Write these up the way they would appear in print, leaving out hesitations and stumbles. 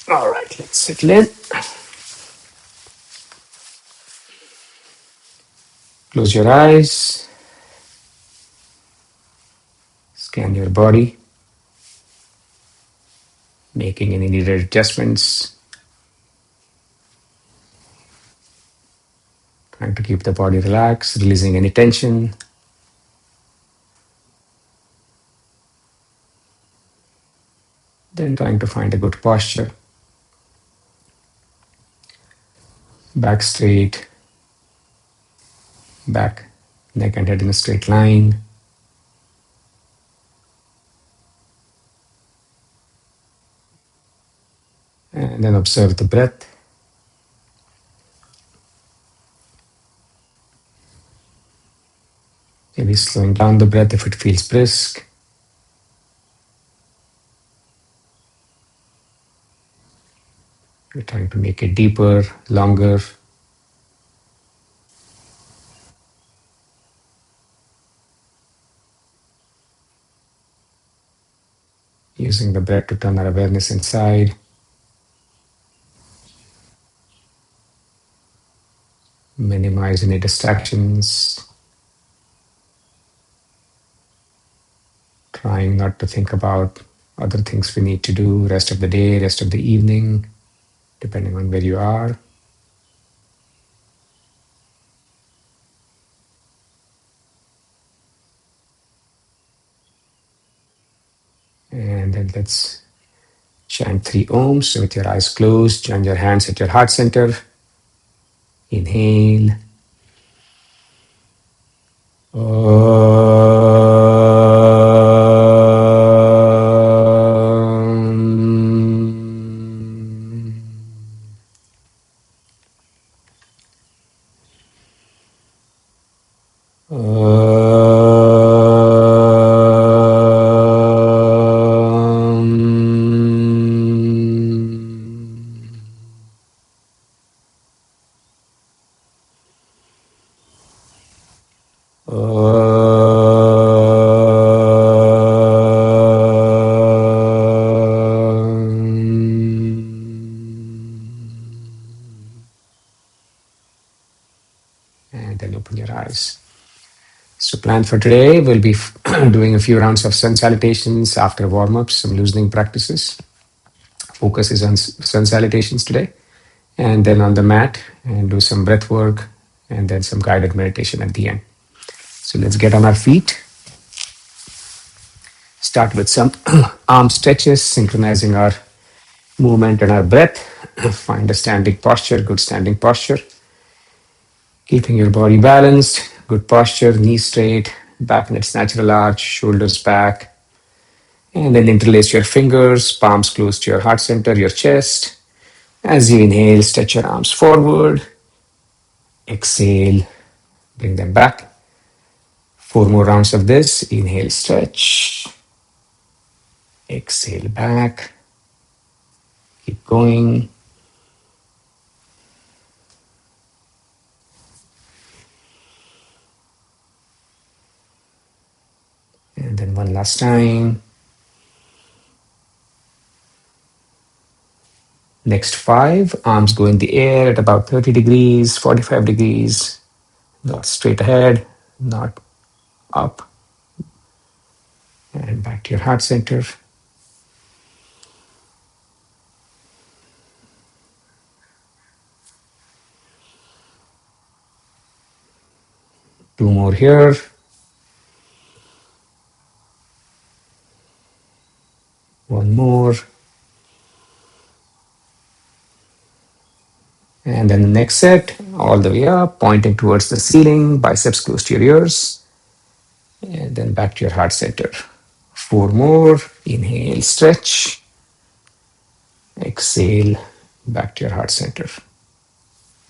All right, let's settle in. Close your eyes. Scan your body, making any needed adjustments. Trying to keep the body relaxed, releasing any tension. Then trying to find a good posture. Back straight, back, neck and head in a straight line. And then observe the breath. Maybe slowing down the breath if it feels brisk. We're trying to make it deeper, longer. Using the breath to turn our awareness inside. Minimize any distractions. Trying not to think about other things we need to do rest of the day, rest of the evening, depending on where you are. And then let's chant 3 ohms. So with your eyes closed, join your hands at your heart center. Inhale. And then open your eyes. So plan for today, we'll be doing a few rounds of sun salutations after warm-ups, some loosening practices. Focus is on sun salutations today. And then on the mat and do some breath work and then some guided meditation at the end. So let's get on our feet. Start with some arm stretches, synchronizing our movement and our breath. Find a standing posture, good standing posture. Keeping your body balanced, good posture, knees straight, back in its natural arch, shoulders back. And then interlace your fingers, palms close to your heart center, your chest. As you inhale, stretch your arms forward. Exhale, bring them back. 4 more rounds of this. Inhale, stretch. Exhale, back. Keep going. And then one last time. Next 5, arms go in the air at about 30 degrees, 45 degrees. Not straight ahead, not up. And back to your heart center. Two more here. One more. And then the next set, all the way up, pointing towards the ceiling, biceps close to your ears. And then back to your heart center. 4 more. Inhale, stretch. Exhale, back to your heart center.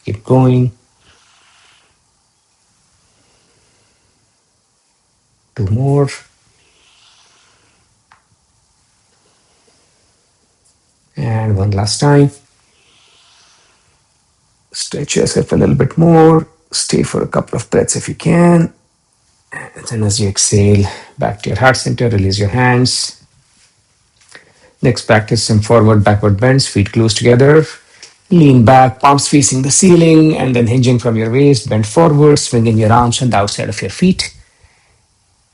Keep going. 2 more. And one last time. Stretch yourself a little bit more. Stay for a couple of breaths if you can. And then as you exhale, back to your heart center, release your hands. Next, practice some forward, backward bends, feet close together. Lean back, palms facing the ceiling, and then hinging from your waist, bend forward, swinging your arms on the outside of your feet.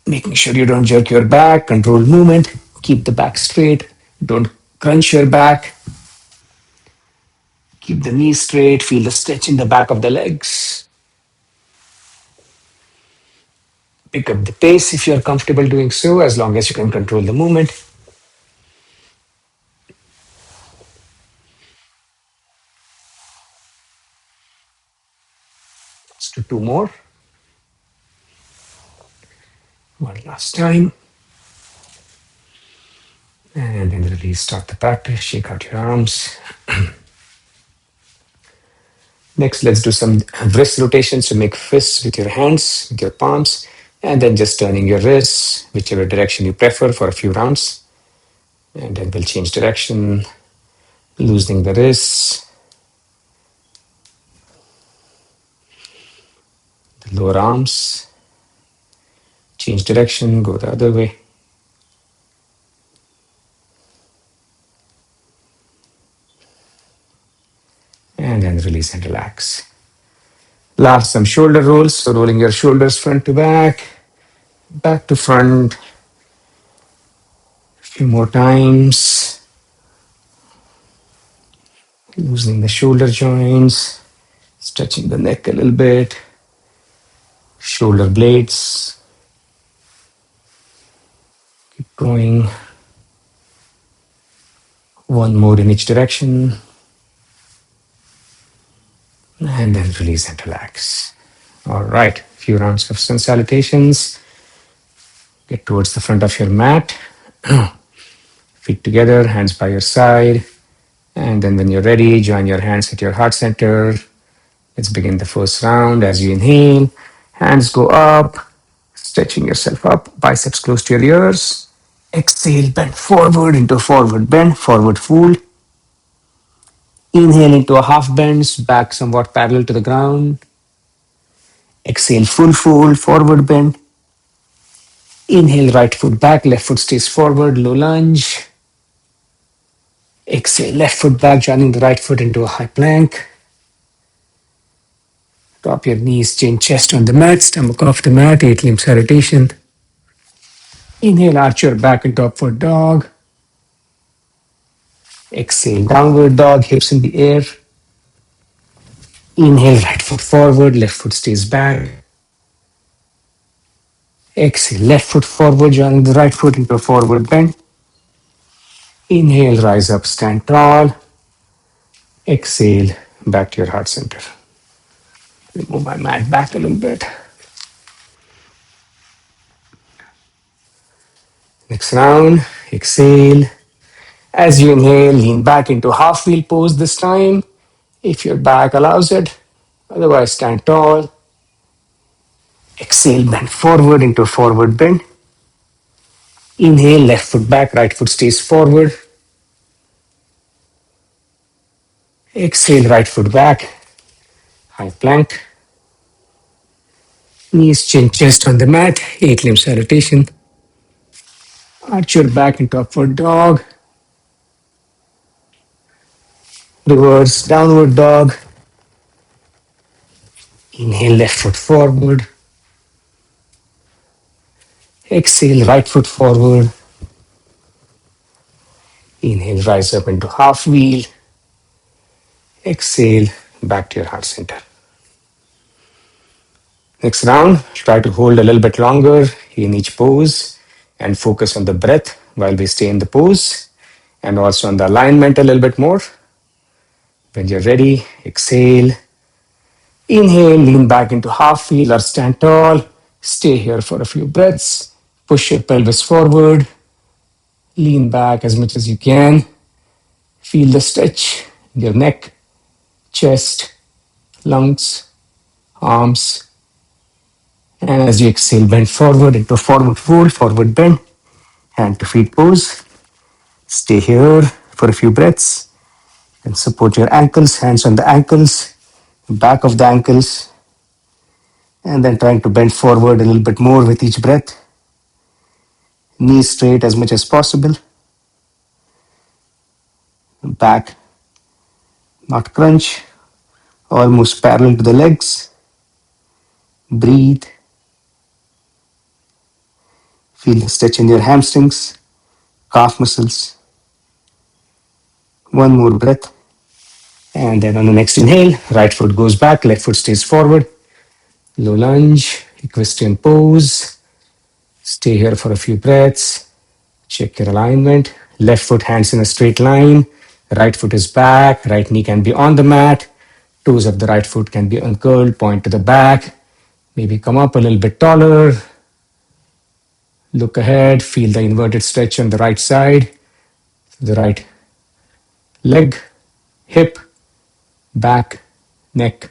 Making sure you don't jerk your back, control movement, keep the back straight, don't crunch your back. Keep the knees straight, feel the stretch in the back of the legs. Pick up the pace if you're comfortable doing so, as long as you can control the movement. Let's do two more. One last time. And then release, start the practice, shake out your arms. Next, let's do some wrist rotations to make fists with your hands, with your palms, and then just turning your wrists, whichever direction you prefer for a few rounds. And then we'll change direction, loosening the wrists, the lower arms, change direction, go the other way. And then release and relax. Last, some shoulder rolls. So rolling your shoulders front to back, back to front. A few more times. Loosening the shoulder joints, stretching the neck a little bit. Shoulder blades. Keep going. One more in each direction. And then release and relax. All right, a few rounds of sun salutations. Get towards the front of your mat. Feet together, hands by your side. And then when you're ready, join your hands at your heart center. Let's begin the first round. As you inhale, hands go up, stretching yourself up, biceps close to your ears. Exhale, bend forward into a forward bend, forward fold. Inhale into a half bend, back somewhat parallel to the ground. Exhale, full fold, forward bend. Inhale, right foot back, left foot stays forward, low lunge. Exhale, left foot back, joining the right foot into a high plank. Drop your knees, chin, chest on the mat, stomach off the mat, 8-limb salutation. Inhale, arch your back into upward dog. Exhale, downward dog, hips in the air. Inhale, right foot forward, left foot stays back. Exhale, left foot forward, joining the right foot into a forward bend. Inhale, rise up, stand tall. Exhale, back to your heart center. Move my mat back a little bit. Next round, exhale. As you inhale, lean back into half wheel pose this time, if your back allows it. Otherwise, stand tall. Exhale, bend forward into a forward bend. Inhale, left foot back, right foot stays forward. Exhale, right foot back, high plank. Knees, chin, chest on the mat, 8-limb salutation. Arch your back into upward dog. Reverse downward dog. Inhale, left foot forward. Exhale, right foot forward. Inhale, rise up into half wheel. Exhale, back to your heart center. Next round, try to hold a little bit longer in each pose and focus on the breath while we stay in the pose and also on the alignment a little bit more. When you're ready, exhale. Inhale, lean back into half wheel or stand tall. Stay here for a few breaths. Push your pelvis forward. Lean back as much as you can. Feel the stretch in your neck, chest, lungs, arms. And as you exhale, bend forward into forward fold, forward bend, hand to feet pose. Stay here for a few breaths and support your ankles, hands on the ankles, back of the ankles, and then trying to bend forward a little bit more with each breath. Knees straight as much as possible. back not crunch, almost parallel to the legs. Breathe. Feel the stretch in your hamstrings, calf muscles. One more breath. And then on the next inhale, right foot goes back, left foot stays forward. Low lunge, equestrian pose. Stay here for a few breaths. Check your alignment. Left foot hands in a straight line. Right foot is back. Right knee can be on the mat. Toes of the right foot can be uncurled. Point to the back. Maybe come up a little bit taller. Look ahead. Feel the inverted stretch on the right side. The right leg, hip, back, neck.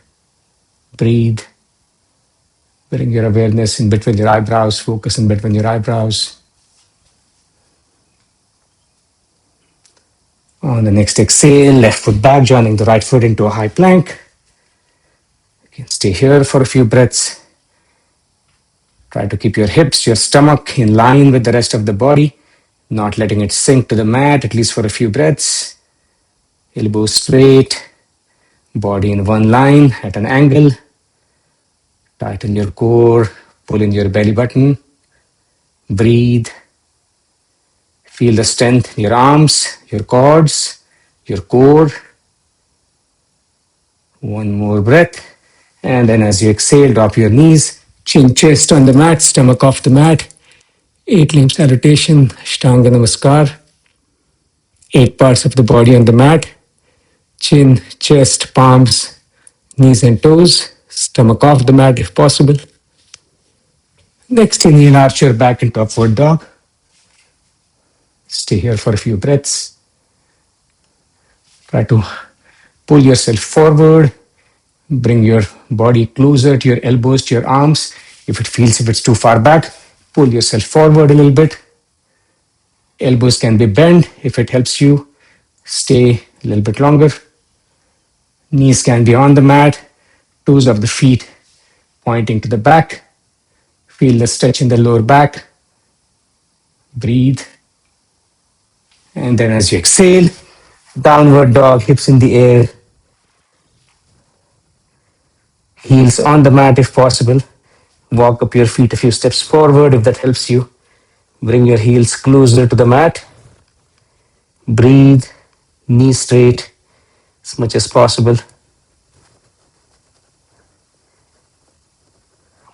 Breathe. Bring your awareness in between your eyebrows. Focus in between your eyebrows. On the next exhale, left foot back, joining the right foot into a high plank. You can stay here for a few breaths. Try to keep your hips, your stomach in line with the rest of the body, not letting it sink to the mat, at least for a few breaths. Elbows straight, body in one line at an angle. Tighten your core, pull in your belly button. Breathe. Feel the strength in your arms, your quads, your core. One more breath. And then as you exhale, drop your knees, chin, chest on the mat, stomach off the mat. 8 limb salutation, Ashtanga Namaskar. 8 parts of the body on the mat. Chin, chest, palms, knees and toes. Stomach off the mat if possible. Next, inhale, arch your back into upward dog. Stay here for a few breaths. Try to pull yourself forward. Bring your body closer to your elbows, to your arms. If it's too far back, pull yourself forward a little bit. Elbows can be bent if it helps you stay a little bit longer. Knees can be on the mat. Toes of the feet pointing to the back. Feel the stretch in the lower back. Breathe. And then as you exhale, downward dog, hips in the air. Heels on the mat if possible. Walk up your feet a few steps forward if that helps you. Bring your heels closer to the mat. Breathe. Knees straight as much as possible.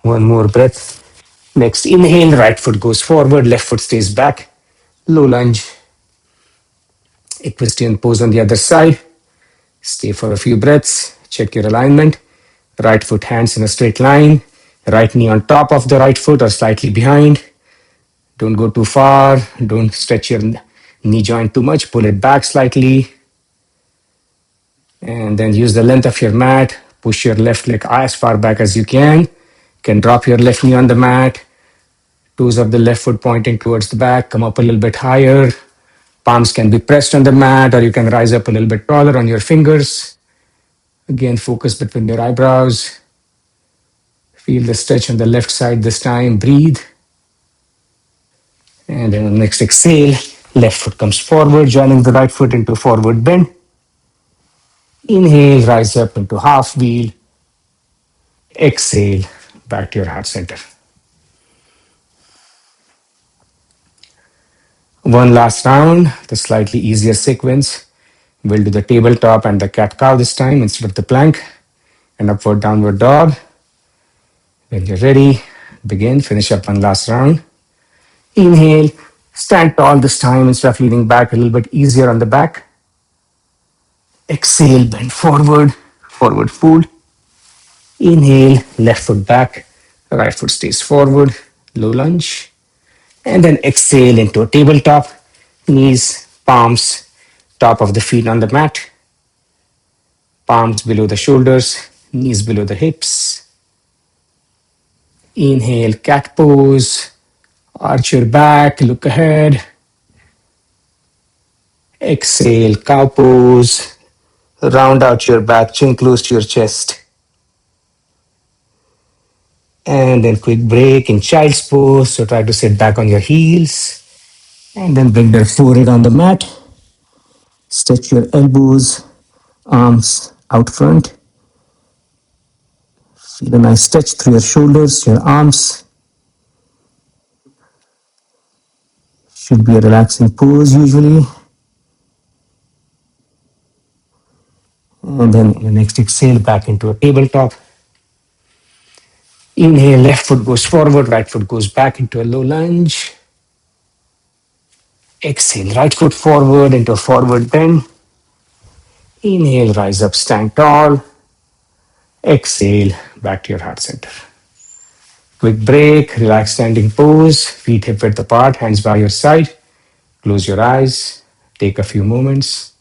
One more breath. Next, inhale, right foot goes forward, left foot stays back. Low lunge. Equestrian pose on the other side. Stay for a few breaths. Check your alignment. Right foot hands in a straight line. Right knee on top of the right foot or slightly behind. Don't go too far. Don't stretch your knee joint too much. Pull it back slightly. And then use the length of your mat. Push your left leg as far back as you can. You can drop your left knee on the mat. Toes of the left foot pointing towards the back. Come up a little bit higher. Palms can be pressed on the mat, or you can rise up a little bit taller on your fingers. Again, focus between your eyebrows. Feel the stretch on the left side this time. Breathe. And then on the next exhale, left foot comes forward, joining the right foot into forward bend. Inhale, rise up into half wheel. Exhale, back to your heart center. One last round, the slightly easier sequence. We'll do the tabletop and the cat-cow this time instead of the plank. And upward downward dog. When you're ready, begin. Finish up one last round. Inhale, stand tall this time instead of leaning back, a little bit easier on the back. Exhale, bend forward, forward fold. Inhale, left foot back, right foot stays forward, low lunge. And then exhale into a tabletop, knees, palms, top of the feet on the mat, palms below the shoulders, knees below the hips. Inhale, cat pose, arch your back, look ahead. Exhale, cow pose, round out your back, chin close to your chest. And then quick break in child's pose. So try to sit back on your heels. And then bring your forehead on the mat. Stretch your elbows, arms out front. Feel a nice stretch through your shoulders, your arms. Should be a relaxing pose usually. And then your next exhale back into a tabletop. Inhale, left foot goes forward, right foot goes back into a low lunge. Exhale, right foot forward into a forward bend. Inhale, rise up, stand tall. Exhale, back to your heart center. Quick break, relax standing pose, feet hip width apart, hands by your side. Close your eyes, take a few moments.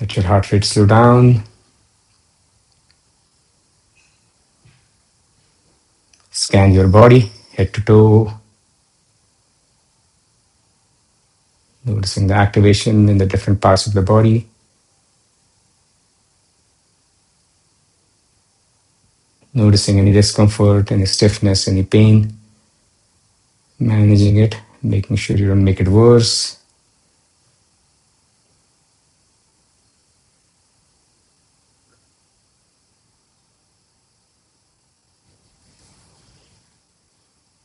Let your heart rate slow down. Scan your body, head to toe, noticing the activation in the different parts of the body. Noticing any discomfort, any stiffness, any pain. Managing it, making sure you don't make it worse.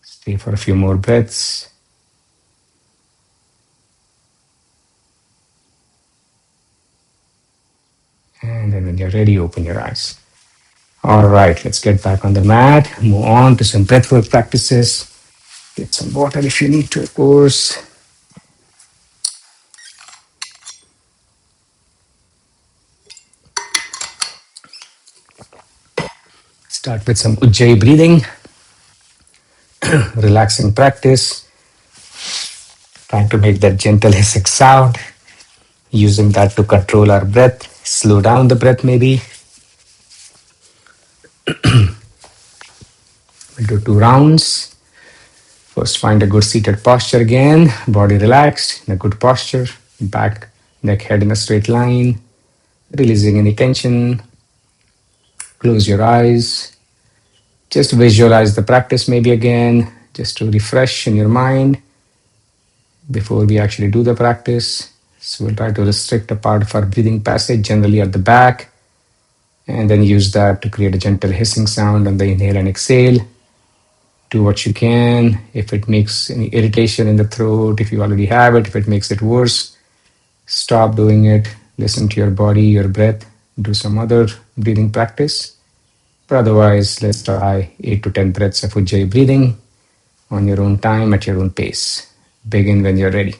Stay for a few more breaths. And then when you're ready, open your eyes. All right, let's get back on the mat. Move on to some breathwork practices. Get some water if you need to, of course. Start with some Ujjayi breathing, relaxing practice. Trying to make that gentle hissing sound. Using that to control our breath. Slow down the breath maybe. We'll do 2 rounds. First, find a good seated posture again. Body relaxed, in a good posture. Back, neck, head in a straight line. Releasing any tension. Close your eyes. Just visualize the practice maybe again, just to refresh in your mind before we actually do the practice. So we'll try to restrict a part of our breathing passage, generally at the back, and then use that to create a gentle hissing sound on the inhale and exhale. Do what you can. If it makes any irritation in the throat, if you already have it, if it makes it worse, stop doing it. Listen to your body, your breath. Do some other breathing practice. But otherwise, let's try 8 to 10 breaths of Ujjayi breathing on your own time, at your own pace. Begin when you're ready.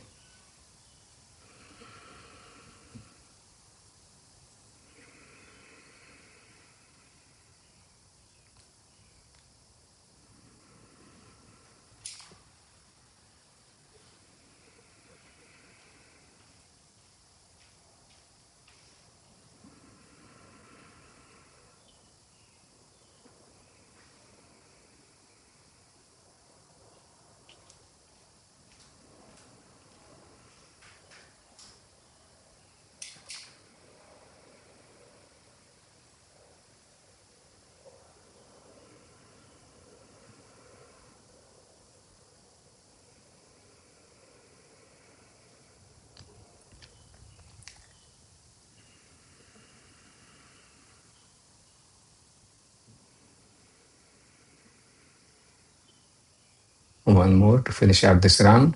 One more to finish out this round.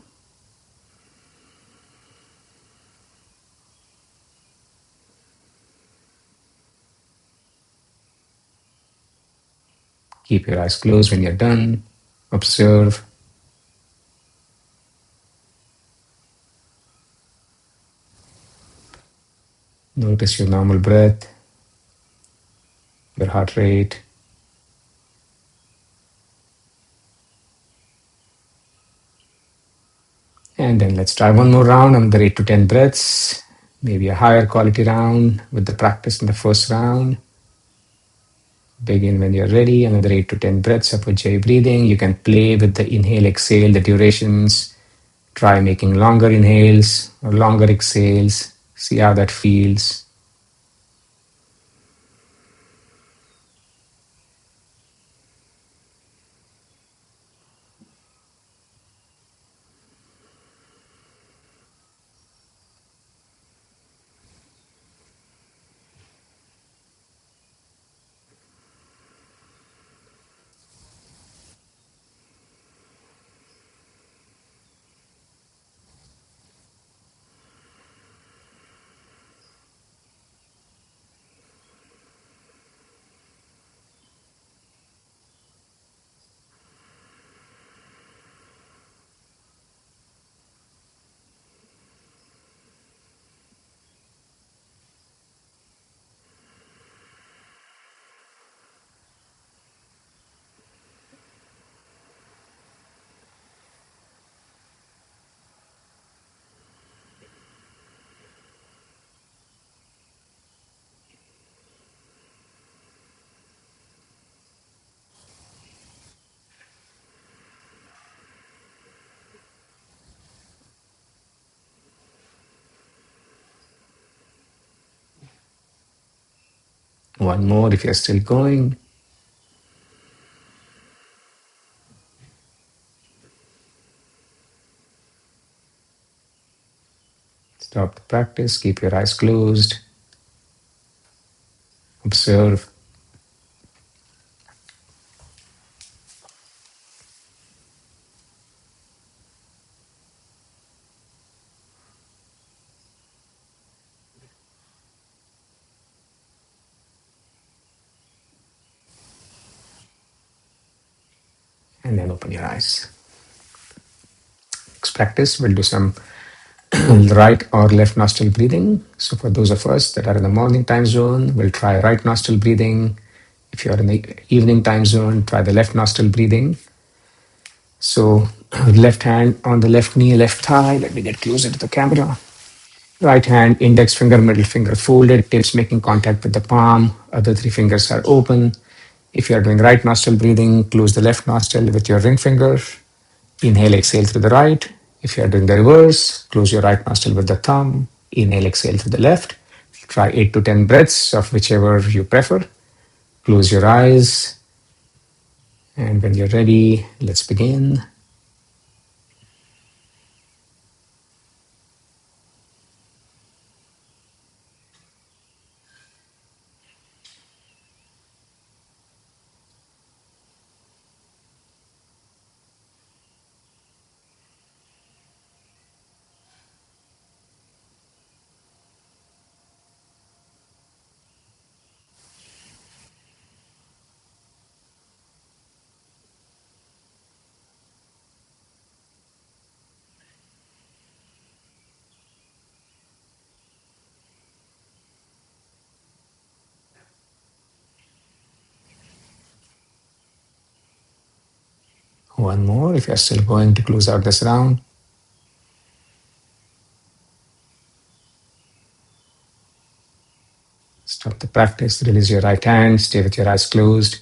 Keep your eyes closed when you're done. Observe. Notice your normal breath, your heart rate. And then let's try one more round, another 8 to 10 breaths. Maybe a higher quality round with the practice in the first round. Begin when you're ready. Another 8 to 10 breaths of Ujjayi breathing. You can play with the inhale, exhale, the durations. Try making longer inhales or longer exhales. See how that feels. One more if you're still going. Stop the practice, keep your eyes closed, observe. And then open your eyes. Next practice, we'll do some right or left nostril breathing. So for those of us that are in the morning time zone, we'll try right nostril breathing. If you're in the evening time zone, try the left nostril breathing. So left hand on the left knee, left thigh. Let me get closer to the camera. Right hand, index finger, middle finger folded, tips making contact with the palm. Other three fingers are open. If you're doing right nostril breathing, close the left nostril with your ring finger. Inhale, exhale through the right. If you're doing the reverse, close your right nostril with the thumb. Inhale, exhale through the left. Try 8 to 10 breaths of whichever you prefer. Close your eyes. And when you're ready, let's begin. One more if you're still going to close out this round. Stop the practice, release your right hand, stay with your eyes closed.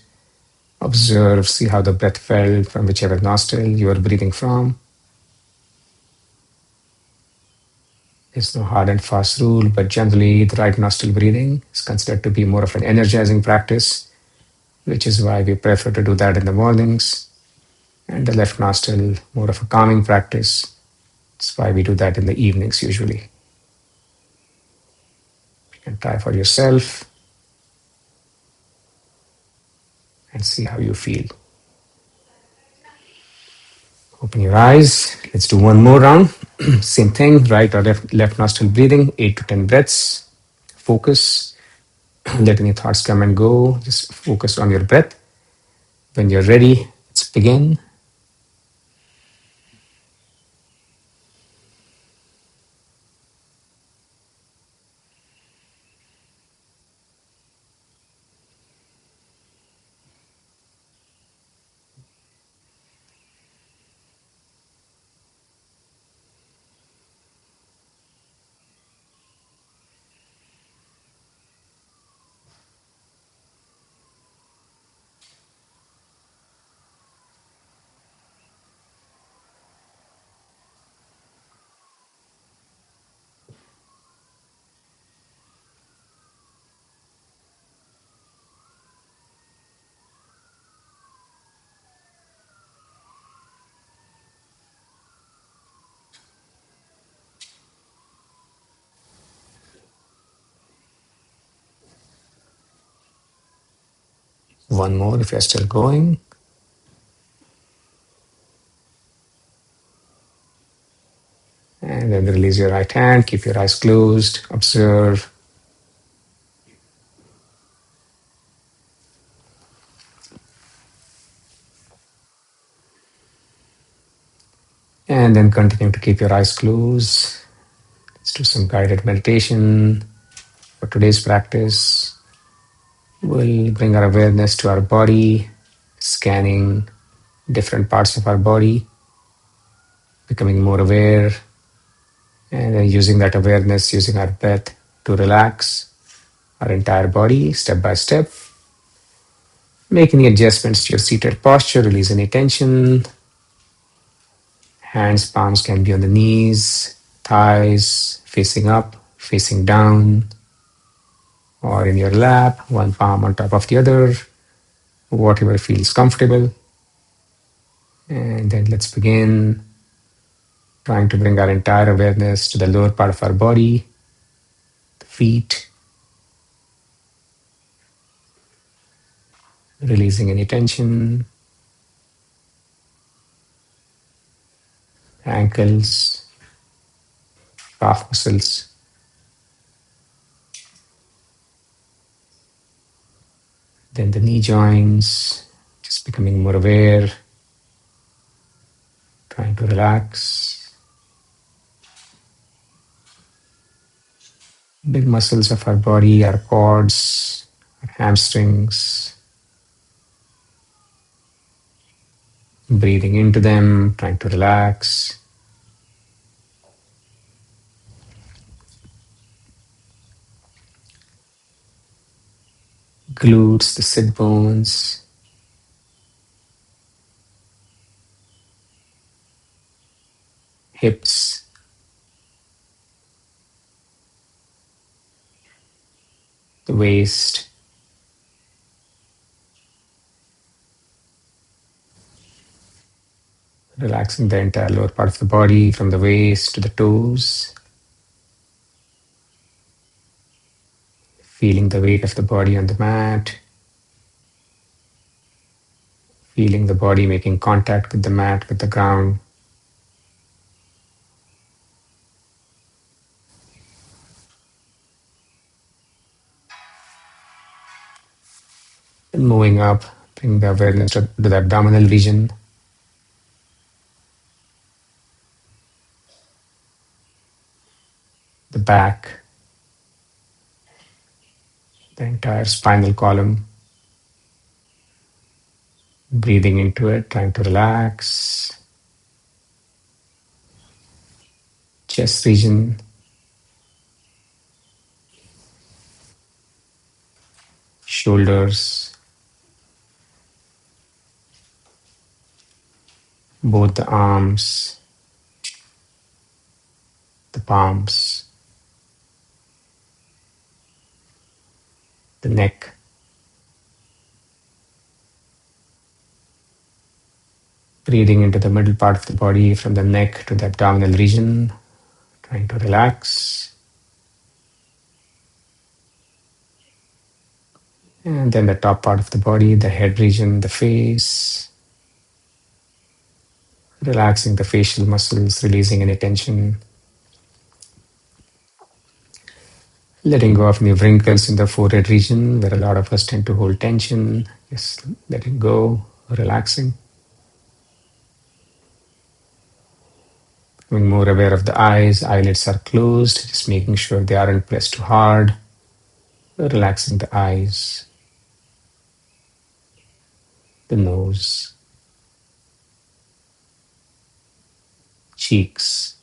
Observe, see how the breath felt from whichever nostril you are breathing from. There's no hard and fast rule, but generally the right nostril breathing is considered to be more of an energizing practice, which is why we prefer to do that in the mornings. And the left nostril, more of a calming practice. That's why we do that in the evenings usually. You can try for yourself and see how you feel. Open your eyes. Let's do one more round. Same thing, right or left nostril breathing, 8 to 10 breaths. Focus. Let any thoughts come and go. Just focus on your breath. When you're ready, let's begin. One more if you're still going. And then release your right hand. Keep your eyes closed. Observe. And then continue to keep your eyes closed. Let's do some guided meditation. For today's practice, we'll bring our awareness to our body, scanning different parts of our body, becoming more aware, and then using that awareness, using our breath to relax our entire body step by step. Make any adjustments to your seated posture, release any tension. Hands, palms can be on the knees, thighs, facing up, facing down. or in your lap, one palm on top of the other, whatever feels comfortable. And then let's begin trying to bring our entire awareness to the lower part of our body, the feet, releasing any tension, ankles, calf muscles, then the knee joints, just becoming more aware, trying to relax. Big muscles of our body, our quads, our hamstrings, breathing into them, trying to relax. Glutes, the sit bones, hips, the waist, relaxing the entire lower part of the body from the waist to the toes, feeling the weight of the body on the mat, feeling the body making contact with the mat, with the ground. And moving up, bring the awareness to the abdominal region, the back, the entire spinal column, breathing into it, trying to relax, chest region, shoulders, both the arms, the palms, the neck, breathing into the middle part of the body from the neck to the abdominal region, trying to relax. And then the top part of the body, the head region, the face, relaxing the facial muscles, releasing any tension, letting go of any wrinkles in the forehead region where a lot of us tend to hold tension. Just letting go, relaxing. Being more aware of the eyes, eyelids are closed, just making sure they aren't pressed too hard. Relaxing the eyes, the nose, cheeks,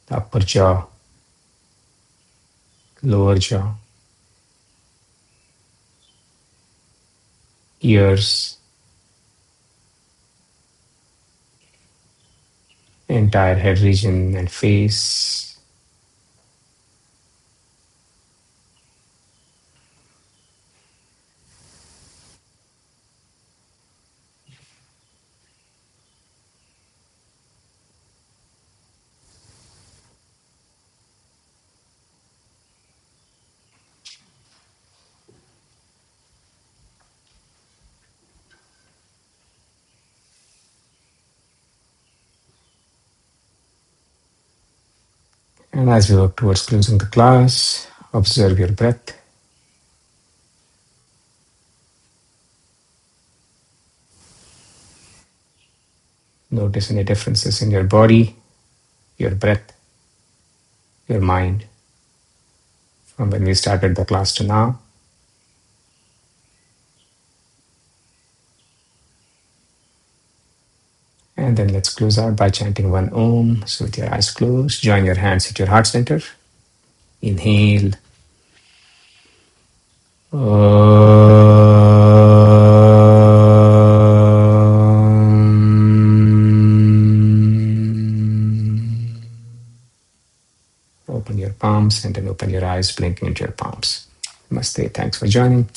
the upper jaw, lower jaw, ears, entire head region and face. And as we work towards closing the class, observe your breath. Notice any differences in your body, your breath, your mind from when we started the class to now. And then let's close out by chanting one Om. So with your eyes closed, join your hands at your heart center. Inhale. Open your palms and then open your eyes, blinking into your palms. Namaste. Thanks for joining.